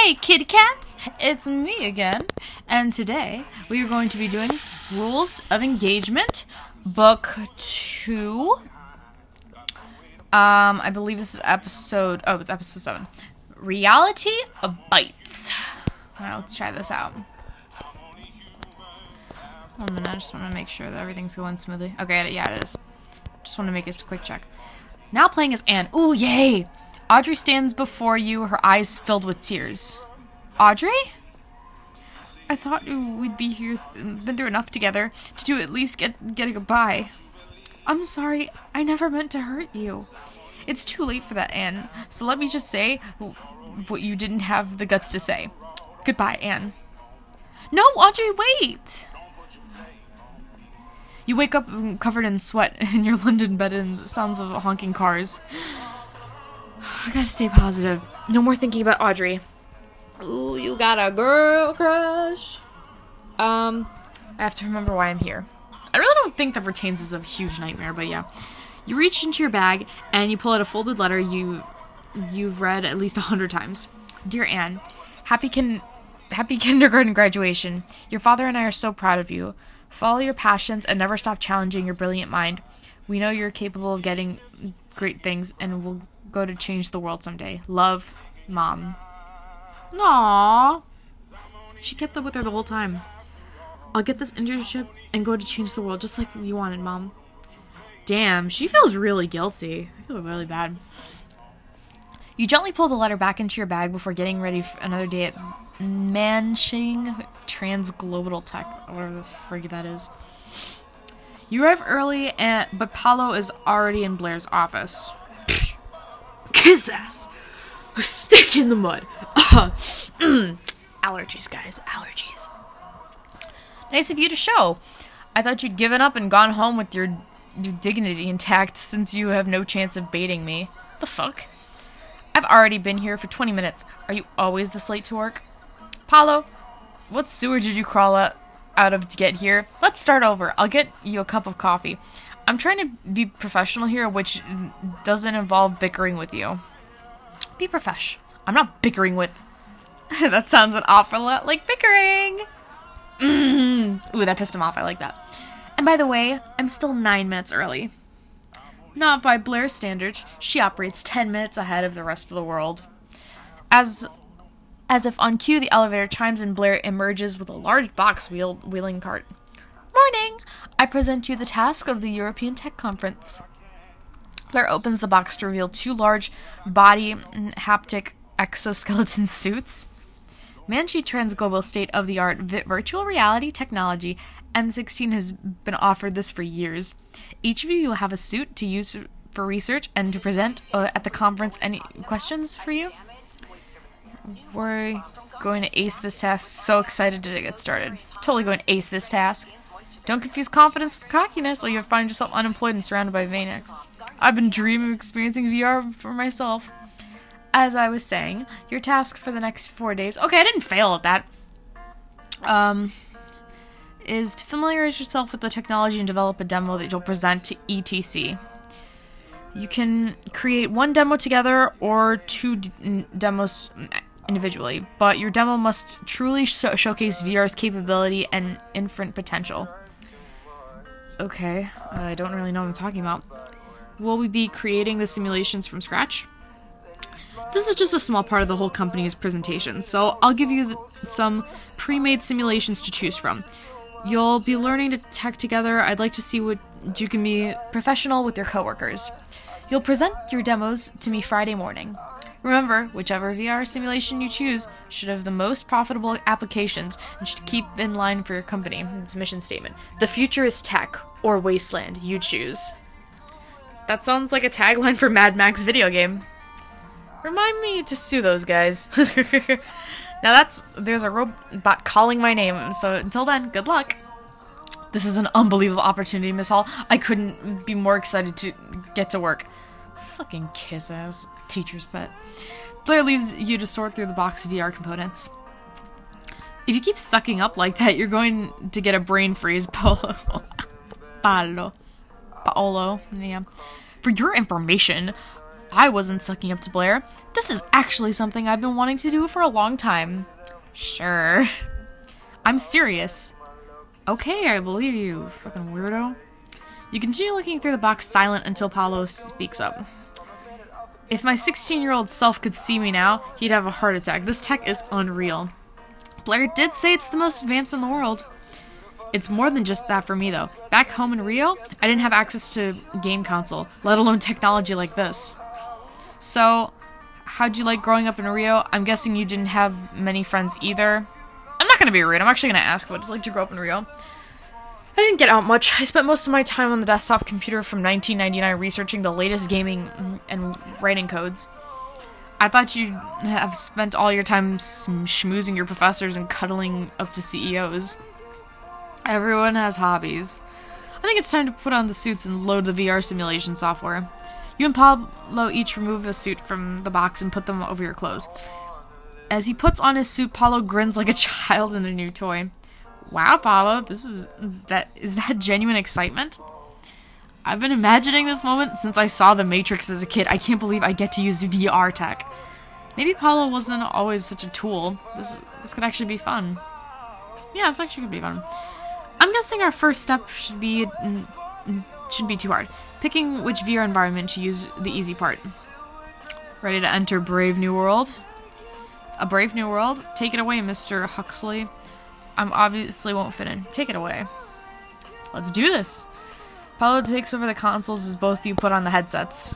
Hey kitty cats, it's me again, and today we are going to be doing Rules of Engagement, Book 2. I believe this is it's episode 7. Reality of Bites. Alright, let's try this out. 1 minute, I just want to make sure that everything's going smoothly. Okay, yeah, it is. Just want to make a quick check. Now playing as Anne. Ooh, yay! Audrey stands before you, her eyes filled with tears. Audrey? I thought we'd be here, been through enough together to at least get a goodbye. I'm sorry, I never meant to hurt you. It's too late for that, Anne, so let me just say what you didn't have the guts to say. Goodbye, Anne. No, Audrey, wait! You wake up covered in sweat in your London bed and the sounds of honking cars. I gotta stay positive. No more thinking about Audrey. Ooh, you got a girl crush. I have to remember why I'm here. I really don't think that pertains as a huge nightmare, but yeah. You reach into your bag and you pull out a folded letter you've read at least 100 times. Dear Anne, happy kindergarten graduation. Your father and I are so proud of you. Follow your passions and never stop challenging your brilliant mind. We know you're capable of getting great things and we'll go to change the world someday. Love, Mom. Aww. She kept up with her the whole time. I'll get this internship and go to change the world just like you wanted, Mom. Damn, she feels really guilty. I feel really bad. You gently pull the letter back into your bag before getting ready for another day at Manching Transglobal Tech, whatever the frig that is. You arrive early, but Paolo is already in Blair's office. Kiss ass! A stick in the mud. Allergies, guys. Allergies. Nice of you to show. I thought you'd given up and gone home with your dignity intact since you have no chance of baiting me. The fuck? I've already been here for 20 minutes. Are you always this late to work? Paolo, what sewer did you crawl out of to get here? Let's start over. I'll get you a cup of coffee. I'm trying to be professional here, which doesn't involve bickering with you. Be profesh. I'm not bickering with... That sounds an awful lot like bickering. Ooh, that pissed him off. I like that. And by the way, I'm still 9 minutes early. Not by Blair's standards. She operates 10 minutes ahead of the rest of the world. As if on cue, the elevator chimes and Blair emerges with a large box wheeling cart. Morning! I present you the task of the European Tech Conference. Blair opens the box to reveal 2 large body haptic exoskeleton suits. Manchi Transglobal state-of-the-art virtual reality technology. M16 has been offered this for years. Each of you will have a suit to use for research and to present at the conference. Any questions for you? We're going to ace this task. So excited to get started. Totally going to ace this task. Don't confuse confidence with cockiness, or you'll find yourself unemployed and surrounded by Vanex. I've been dreaming of experiencing VR for myself. As I was saying, your task for the next 4 days... Okay, I didn't fail at that. Is to familiarize yourself with the technology and develop a demo that you'll present to ETC. You can create 1 demo together or 2 demos individually, but your demo must truly showcase VR's capability and infinite potential. Okay, I don't really know what I'm talking about. Will we be creating the simulations from scratch? This is just a small part of the whole company's presentation, so I'll give you some pre-made simulations to choose from. You'll be learning to tech together. I'd like to see what you can be professional with your coworkers. You'll present your demos to me Friday morning. Remember, whichever VR simulation you choose should have the most profitable applications and should keep in line for your company. It's a mission statement. The future is tech or wasteland. You choose. That sounds like a tagline for Mad Max video game. Remind me to sue those guys. Now there's a robot calling my name, so until then, good luck. This is an unbelievable opportunity, Miss Hall. I couldn't be more excited to get to work. Fucking kiss-ass teacher's pet. Blair leaves you to sort through the box of VR components. If you keep sucking up like that, you're going to get a brain freeze, Paolo. Yeah. For your information, I wasn't sucking up to Blair. This is actually something I've been wanting to do for a long time. Sure. I'm serious. Okay, I believe you, fucking weirdo. You continue looking through the box silent until Paulo speaks up. If my 16-year-old self could see me now, he'd have a heart attack. This tech is unreal. Blair did say it's the most advanced in the world. It's more than just that for me, though. Back home in Rio, I didn't have access to game console, let alone technology like this. So, how'd you like growing up in Rio? I'm guessing you didn't have many friends either. I'm not gonna be rude, I'm actually gonna ask what it's like to grow up in Rio. I didn't get out much. I spent most of my time on the desktop computer from 1999 researching the latest gaming and writing codes. I thought you'd have spent all your time schmoozing your professors and cuddling up to CEOs. Everyone has hobbies. I think it's time to put on the suits and load the VR simulation software. You and Paulo each remove a suit from the box and put them over your clothes. As he puts on his suit, Paulo grins like a child in a new toy. Wow, Paulo, is that genuine excitement? I've been imagining this moment since I saw The Matrix as a kid. I can't believe I get to use VR tech. Maybe Paulo wasn't always such a tool. This could actually be fun. Yeah, this actually could be fun. I'm guessing our first step shouldn't be too hard. Picking which VR environment to use, the easy part. Ready to enter Brave New World? A Brave New World? Take it away, Mr. Huxley. I obviously won't fit in. Take it away. Let's do this. Paulo takes over the consoles as both you put on the headsets.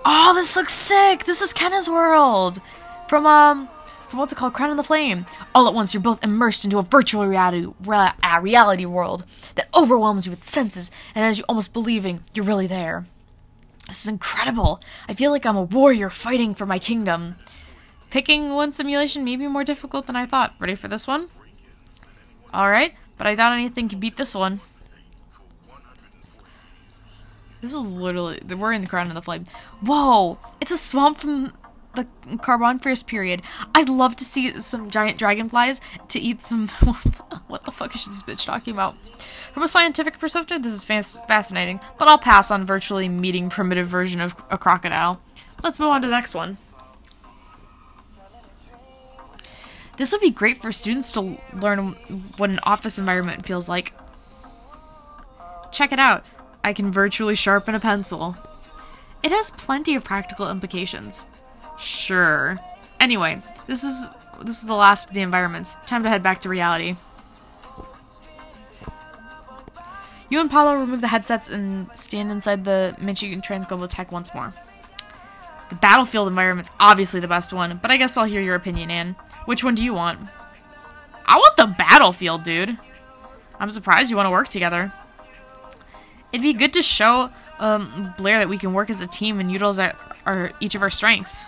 Oh, this looks sick! This is Kenna's world! From what's it called? Crown of the Flame. All at once, you're both immersed into a virtual reality world that overwhelms you with senses and has you almost believing you're really there. This is incredible. I feel like I'm a warrior fighting for my kingdom. Picking one simulation may be more difficult than I thought. Ready for this one? Alright, but I doubt anything can beat this one. This is literally... We're in the Crown of the Flame. Whoa! It's a swamp from the Carboniferous period. I'd love to see some giant dragonflies to eat some... What the fuck is this bitch talking about? From a scientific perspective, this is fascinating, but I'll pass on virtually meeting primitive version of a crocodile. Let's move on to the next one. This would be great for students to learn what an office environment feels like. Check it out. I can virtually sharpen a pencil. It has plenty of practical implications. Sure. Anyway, this is the last of the environments. Time to head back to reality. You and Paulo remove the headsets and stand inside the Michigan Transglobal Tech once more. The battlefield environment's obviously the best one, but I guess I'll hear your opinion, Anne. Which one do you want? I want the battlefield, dude. I'm surprised you want to work together. It'd be good to show Blair that we can work as a team and utilize each of our strengths.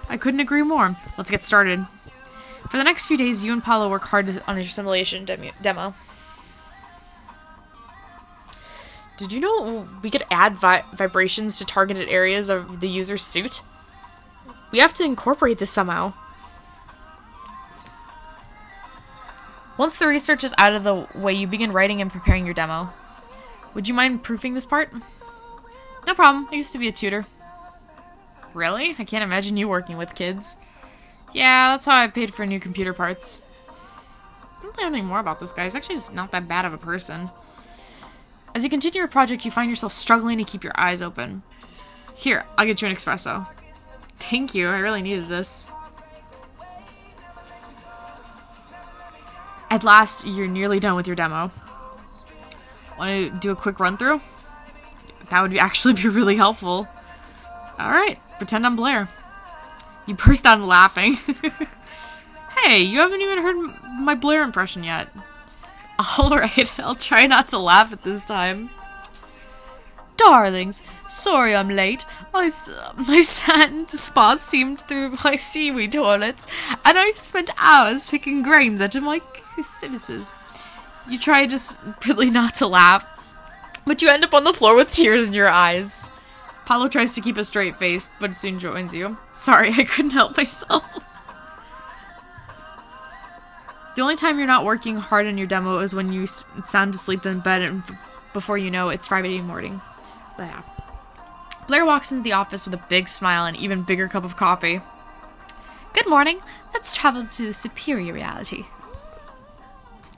I couldn't agree more. Let's get started. For the next few days, you and Paulo work hard on your simulation demo. Did you know we could add vibrations to targeted areas of the user's suit? We have to incorporate this somehow. Once the research is out of the way, you begin writing and preparing your demo. Would you mind proofing this part? No problem. I used to be a tutor. Really? I can't imagine you working with kids. Yeah, that's how I paid for new computer parts. I don't know anything more about this guy. He's actually just not that bad of a person. As you continue your project, you find yourself struggling to keep your eyes open. Here, I'll get you an espresso. Thank you. I really needed this. At last, you're nearly done with your demo. Want to do a quick run-through? That would actually be really helpful. Alright, pretend I'm Blair. You burst out laughing. Hey, you haven't even heard my Blair impression yet. Alright, I'll try not to laugh at this time. Darlings, sorry I'm late. My satin spa steamed through my seaweed toilets, and I've spent hours picking grains out of my citizens. You try desperately not to laugh, but you end up on the floor with tears in your eyes. Paulo tries to keep a straight face, but soon joins you. Sorry, I couldn't help myself. The only time you're not working hard on your demo is when you sound asleep in bed, and before you know it's Friday morning. Yeah. Blair walks into the office with a big smile and an even bigger cup of coffee. Good morning. Let's travel to superior reality.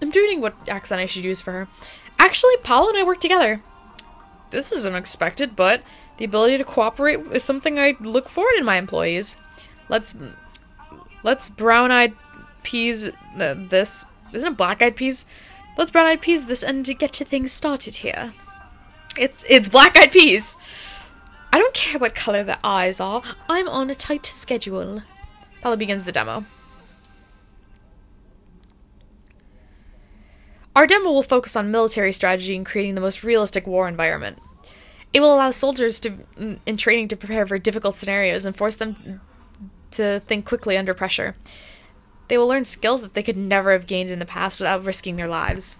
I'm debating what accent I should use for her. Actually, Paula and I work together. This is unexpected, but the ability to cooperate is something I look forward in my employees. Let's brown-eyed peas this. Isn't it black-eyed peas? Let's brown-eyed peas this and to get things started here. It's black-eyed peas. I don't care what color their eyes are. I'm on a tight schedule. Paula begins the demo. Our demo will focus on military strategy and creating the most realistic war environment. It will allow soldiers in training to prepare for difficult scenarios and force them to think quickly under pressure. They will learn skills that they could never have gained in the past without risking their lives.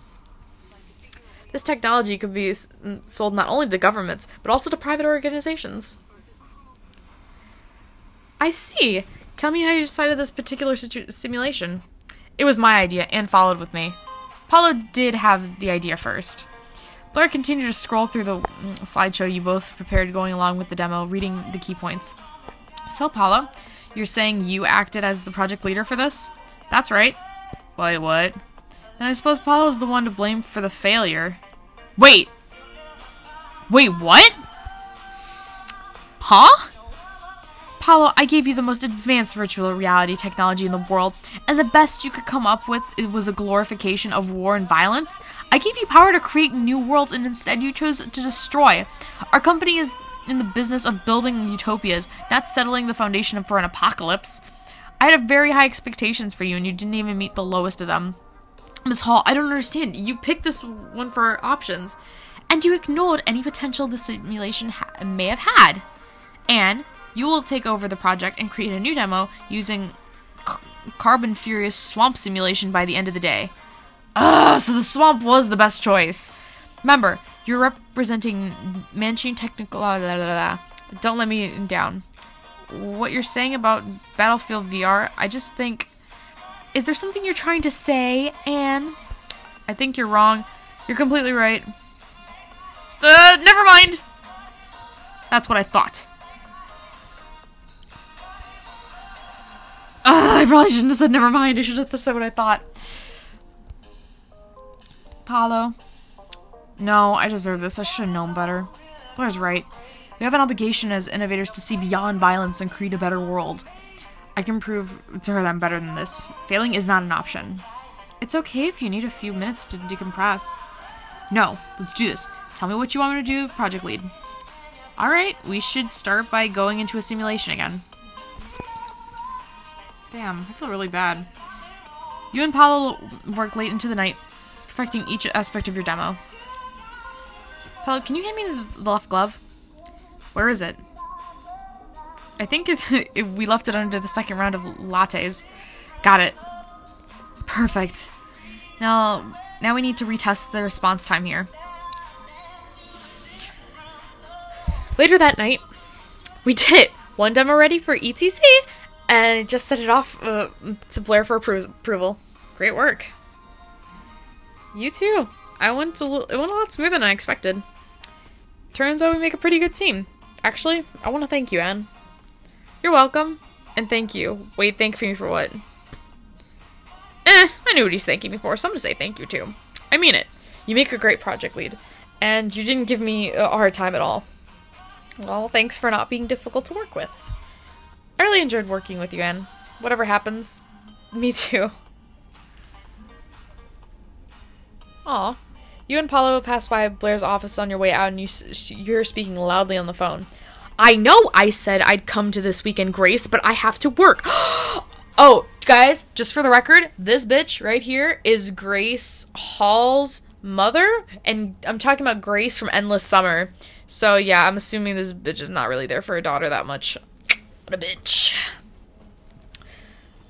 This technology could be sold not only to governments, but also to private organizations. I see. Tell me how you decided this particular simulation. It was my idea and followed with me. Paulo did have the idea first. Blair continued to scroll through the slideshow you both prepared going along with the demo, reading the key points. So, Paulo, you're saying you acted as the project leader for this? That's right. Wait, what? Then I suppose Paulo's the one to blame for the failure. Wait! Wait, what? Huh? Paulo, I gave you the most advanced virtual reality technology in the world, and the best you could come up with was a glorification of war and violence. I gave you power to create new worlds, and instead you chose to destroy. Our company is in the business of building utopias, not settling the foundation for an apocalypse. I had very high expectations for you, and you didn't even meet the lowest of them. Ms. Hall, I don't understand. You picked this one for options, and you ignored any potential the simulation may have had. And you will take over the project and create a new demo using Carbon Furious Swamp Simulation by the end of the day. So the swamp was the best choice. Remember, you're representing Manchine Technical... Don't let me down. What you're saying about Battlefield VR, I just think... Is there something you're trying to say, Anne? I think you're wrong. You're completely right. Never mind! That's what I thought. I probably shouldn't have said never mind. I should have said what I thought. Paulo. No, I deserve this. I should have known better. Blair's right. We have an obligation as innovators to see beyond violence and create a better world. I can prove to her that I'm better than this. Failing is not an option. It's okay if you need a few minutes to decompress. No, let's do this. Tell me what you want me to do, Project Lead. Alright, we should start by going into a simulation again. Damn, I feel really bad. You and Paulo work late into the night, perfecting each aspect of your demo. Paulo, can you hand me the left glove? Where is it? I think if we left it under the second round of lattes. Got it. Perfect. Now we need to retest the response time here. Later that night, we did it. One demo ready for ETC, and just set it off to Blair for approval. Great work. You too. It went a lot smoother than I expected. Turns out we make a pretty good team. Actually, I want to thank you, Anne. You're welcome, and thank you. Wait, thank me for what? I knew what he's thanking me for, so I'm gonna say thank you too. I mean it. You make a great project lead, and you didn't give me a hard time at all. Well, thanks for not being difficult to work with. I really enjoyed working with you, Anne. Whatever happens, me too. Aw. You and Paulo passed by Blair's office on your way out, and you're speaking loudly on the phone. I know I said I'd come to this weekend, Grace, but I have to work. Oh, guys, just for the record, this bitch right here is Grace Hall's mother, and I'm talking about Grace from Endless Summer. So yeah, I'm assuming this bitch is not really there for her daughter that much. What a bitch.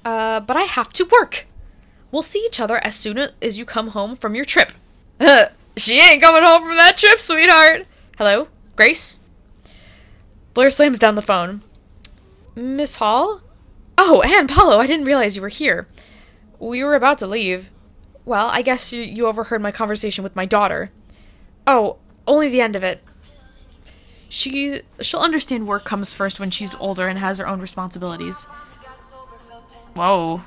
But I have to work. We'll see each other as soon as you come home from your trip. She ain't coming home from that trip, sweetheart. Hello, Grace? Blair slams down the phone. Miss Hall? Oh, Anne, Paulo, I didn't realize you were here. We were about to leave. Well, I guess you overheard my conversation with my daughter. Oh, only the end of it. She'll understand work comes first when she's older and has her own responsibilities. Whoa.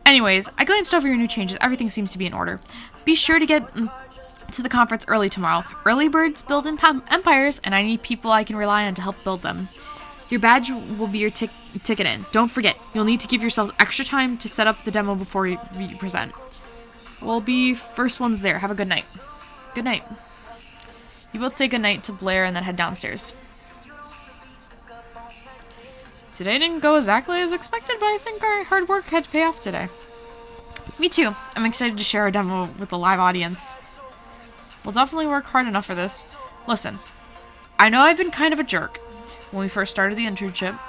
Anyways, I glanced over your new changes. Everything seems to be in order. Be sure to get to the conference early tomorrow. Early birds build empires, and I need people I can rely on to help build them. Your badge will be your ticket in. Don't forget, you'll need to give yourselves extra time to set up the demo before you present. We'll be first ones there. Have a good night. Good night. You both say good night to Blair and then head downstairs. Today didn't go exactly as expected, but I think our hard work had to pay off today. Me too. I'm excited to share our demo with the live audience. We'll definitely work hard enough for this. Listen, I know I've been kind of a jerk. When we first started the internship,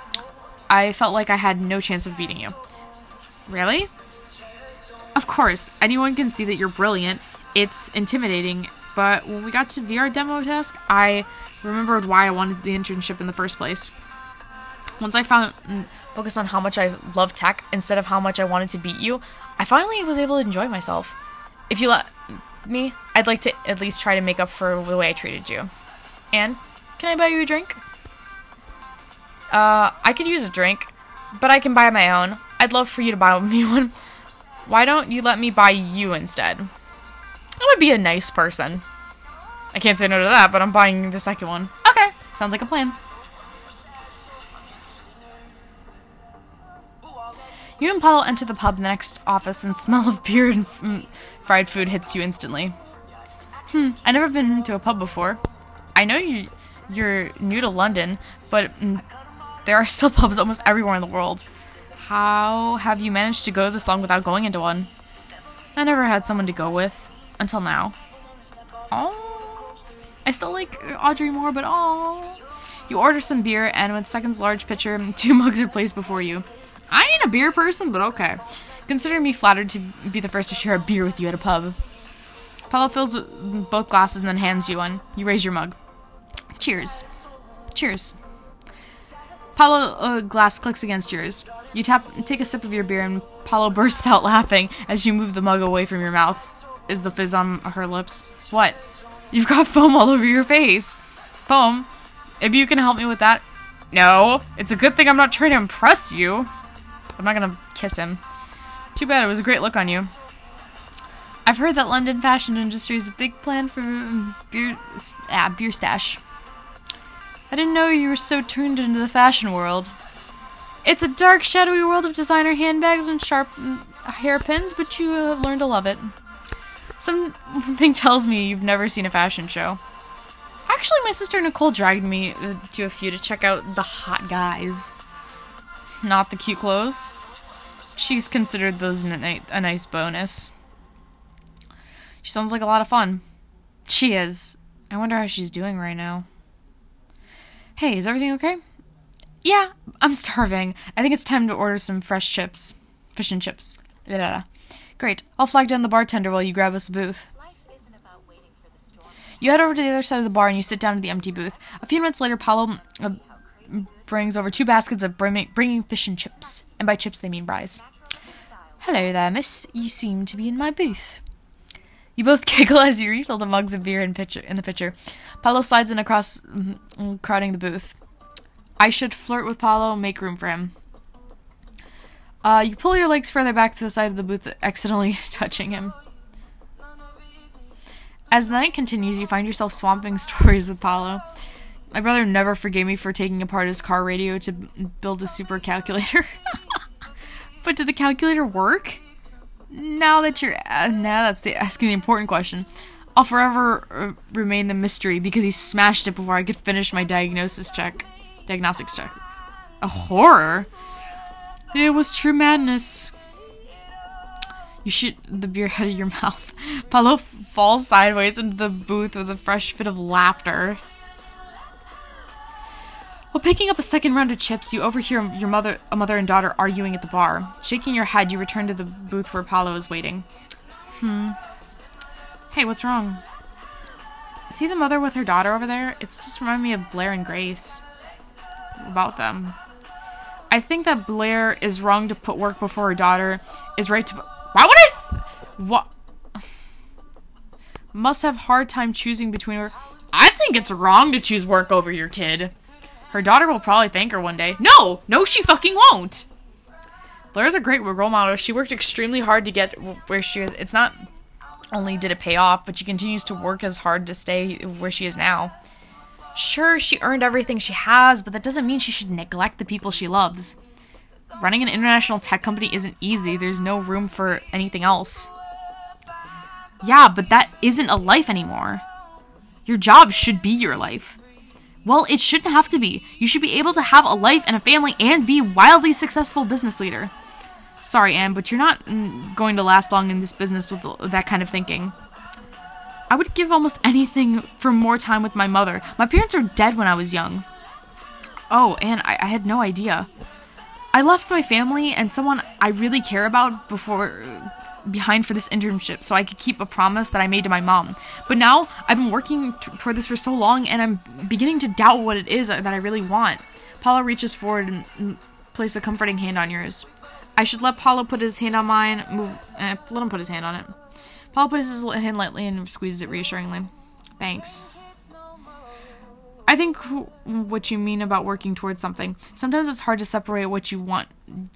I felt like I had no chance of beating you. Really? Of course, anyone can see that you're brilliant. It's intimidating, but when we got to VR demo task, I remembered why I wanted the internship in the first place. Once I focused on how much I love tech instead of how much I wanted to beat you, I finally was able to enjoy myself. If you let me, I'd like to at least try to make up for the way I treated you. And, can I buy you a drink? I could use a drink, but I can buy my own. I'd love for you to buy me one. Why don't you let me buy you instead? I would be a nice person. I can't say no to that, but I'm buying the second one. Okay, sounds like a plan. You and Paulo enter the pub in the next office, and smell of beer and fried food hits you instantly. I've never been to a pub before. I know you're new to London, but there are still pubs almost everywhere in the world. How have you managed to go this long without going into one? I never had someone to go with, until now. Oh, I still like Audrey more, but oh. You order some beer, and with Second's large pitcher, 2 mugs are placed before you. I ain't a beer person, but okay. Consider me flattered to be the first to share a beer with you at a pub. Paulo fills both glasses and then hands you one. You raise your mug. Cheers. Cheers. Paulo glass clicks against yours. You take a sip of your beer, and Paulo bursts out laughing as you move the mug away from your mouth. Is the fizz on her lips? What? You've got foam all over your face. Foam? Maybe you can help me with that? No. It's a good thing I'm not trying to impress you. I'm not gonna kiss him. Too bad, it was a great look on you. I've heard that London fashion industry is a big plan for beer stash. I didn't know you were so turned into the fashion world. It's a dark, shadowy world of designer handbags and sharp hairpins, but you learned to love it. Something tells me you've never seen a fashion show. Actually, my sister Nicole dragged me to a few to check out the hot guys. Not the cute clothes. She's considered those a nice bonus. She sounds like a lot of fun. She is. I wonder how she's doing right now. Hey, is everything okay? Yeah, I'm starving. I think it's time to order some fresh chips. Fish and chips. Blah. Great. I'll flag down the bartender while you grab us a booth. You head over to the other side of the bar and you sit down at the empty booth. A few minutes later, Paulo brings over 2 baskets of bringing fish and chips. And by chips, they mean fries. Hello there, miss. You seem to be in my booth. You both giggle as you refill the mugs of beer in the pitcher. Paulo slides in across, crowding the booth. I should flirt with Paulo and make room for him. You pull your legs further back to the side of the booth, accidentally touching him. As the night continues, you find yourself swamping stories with Paulo. My brother never forgave me for taking apart his car radio to build a super calculator. But did the calculator work? Now that's asking the important question. I'll forever remain the mystery because he smashed it before I could finish my diagnostics check. A horror? It was true madness. You shoot the beer out of your mouth. Paulo falls sideways into the booth with a fresh fit of laughter. While picking up a second round of chips, you overhear a mother and daughter arguing at the bar. Shaking your head, you return to the booth where Paulo is waiting. Hey, what's wrong? See the mother with her daughter over there? It's just reminding me of Blair and Grace. About them. I think that Blair is wrong to put work before her daughter is right to... Why would I... What? Must have hard time choosing between her... I think it's wrong to choose work over your kid. Her daughter will probably thank her one day. No! No, she fucking won't! Blair's a great role model. She worked extremely hard to get where she is. It's not only did it pay off, but she continues to work as hard to stay where she is now. Sure, she earned everything she has, but that doesn't mean she should neglect the people she loves. Running an international tech company isn't easy. There's no room for anything else. Yeah, but that isn't a life anymore. Your job should be your life. Well, it shouldn't have to be. You should be able to have a life and a family and be a wildly successful business leader. Sorry, Anne, but you're not going to last long in this business with that kind of thinking. I would give almost anything for more time with my mother. My parents are dead when I was young. Oh, Anne, I had no idea. I left my family and someone I really care about behind for this internship so I could keep a promise that I made to my mom. But now, I've been working toward this for so long and I'm beginning to doubt what it is that I really want. Paulo reaches forward and places a comforting hand on yours. I should let Paulo put his hand on mine. Let him put his hand on it. Paulo puts his hand lightly and squeezes it reassuringly. Thanks. I think what you mean about working towards something. Sometimes it's hard to separate what you want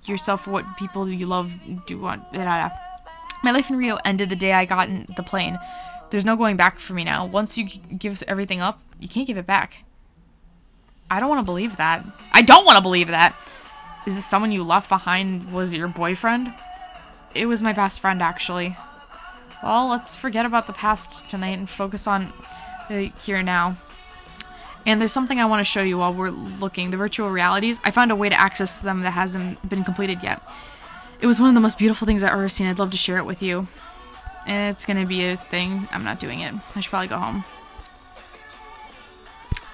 yourself from what people you love do want. My life in Rio ended the day I got in the plane. There's no going back for me now. Once you give everything up, you can't give it back. I don't want to believe that. I don't want to believe that. Is this someone you left behind was your boyfriend? It was my best friend, actually. Well, let's forget about the past tonight and focus on the here and now. And there's something I want to show you while we're looking. The virtual realities. I found a way to access them that hasn't been completed yet. It was one of the most beautiful things I've ever seen. I'd love to share it with you. And it's gonna be a thing. I'm not doing it. I should probably go home.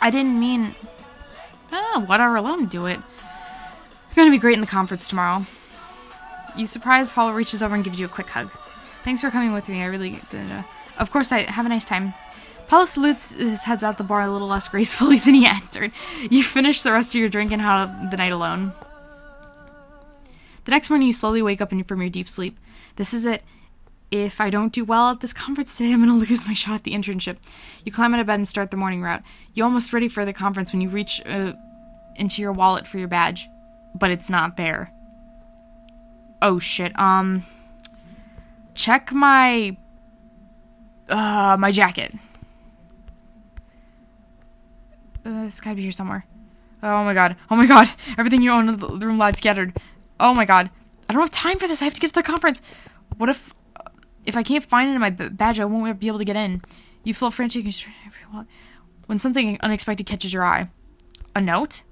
I didn't mean... whatever. Let him do it. You're gonna be great in the conference tomorrow. You surprised? Paulo reaches over and gives you a quick hug. Thanks for coming with me. I really... Of course, have a nice time. Paulo salutes his heads out the bar a little less gracefully than he entered. You finish the rest of your drink and have the night alone. The next morning, you slowly wake up from your deep sleep. This is it. If I don't do well at this conference today, I'm going to lose my shot at the internship. You climb out of bed and start the morning route. You're almost ready for the conference when you reach into your wallet for your badge. But it's not there. Oh, shit. Check my jacket. It's gotta be here somewhere. Oh my god. Oh my god. Everything you own in the room lies scattered. Oh my god. I don't have time for this. I have to get to the conference. What if I can't find it in my badge, I won't be able to get in. You feel frantic when something unexpected catches your eye. A note?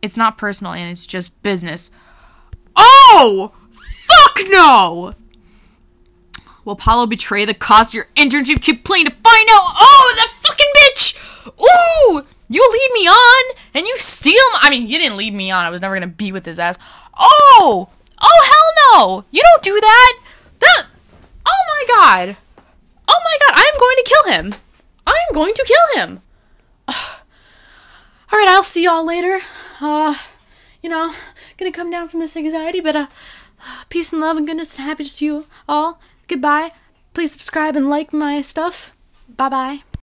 It's not personal and it's just business. Oh! Fuck no! Will Paulo betray the cause of your internship? Keep playing to find out. Oh, that fucking bitch! Ooh! You lead me on, and you steal I mean, you didn't lead me on. I was never gonna be with his ass. Oh! Oh, hell no! You don't do that! Oh my god! Oh my god, I'm going to kill him! I'm going to kill him! Alright, I'll see y'all later. Gonna come down from this anxiety, but, peace and love and goodness and happiness to you all. Goodbye. Please subscribe and like my stuff. Bye-bye.